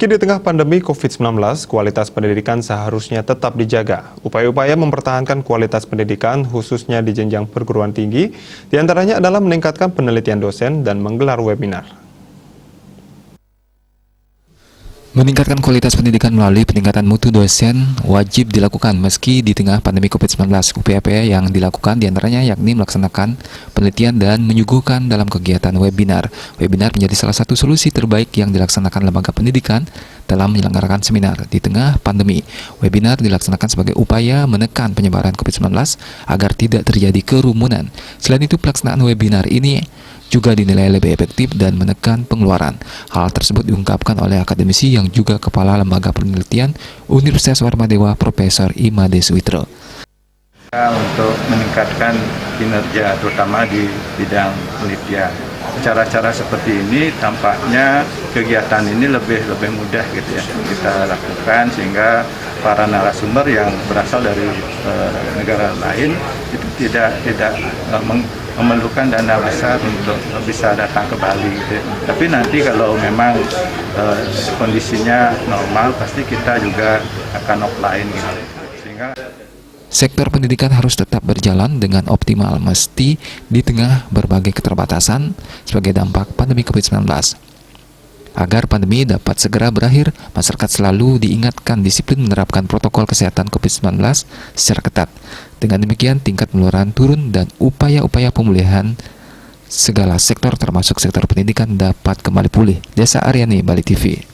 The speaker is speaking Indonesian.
Meski di tengah pandemi COVID-19, kualitas pendidikan seharusnya tetap dijaga. Upaya-upaya mempertahankan kualitas pendidikan, khususnya di jenjang perguruan tinggi, diantaranya adalah meningkatkan penelitian dosen dan menggelar webinar. Meningkatkan kualitas pendidikan melalui peningkatan mutu dosen wajib dilakukan meski di tengah pandemi COVID-19. Upaya-upaya yang dilakukan diantaranya yakni melaksanakan penelitian dan menyuguhkan dalam kegiatan webinar. Webinar menjadi salah satu solusi terbaik yang dilaksanakan lembaga pendidikan dalam menyelenggarakan seminar di tengah pandemi. Webinar dilaksanakan sebagai upaya menekan penyebaran COVID-19 agar tidak terjadi kerumunan. Selain itu, pelaksanaan webinar ini juga dinilai lebih efektif dan menekan pengeluaran. Hal tersebut diungkapkan oleh akademisi yang juga Kepala Lembaga Penelitian Universitas Warmadewa, Profesor Imade Suwitro. Untuk meningkatkan kinerja terutama di bidang penelitian. Cara-cara seperti ini tampaknya kegiatan ini lebih mudah gitu ya kita lakukan, sehingga para narasumber yang berasal dari negara lain itu tidak memerlukan dana besar untuk bisa datang ke Bali gitu. Tapi nanti kalau memang kondisinya normal, pasti kita juga akan offline gitu. Sehingga sektor pendidikan harus tetap berjalan dengan optimal meski di tengah berbagai keterbatasan sebagai dampak pandemi COVID-19. Agar pandemi dapat segera berakhir, masyarakat selalu diingatkan disiplin menerapkan protokol kesehatan COVID-19 secara ketat. Dengan demikian, tingkat penularan turun dan upaya-upaya pemulihan segala sektor termasuk sektor pendidikan dapat kembali pulih. Desa Aryani, Bali TV.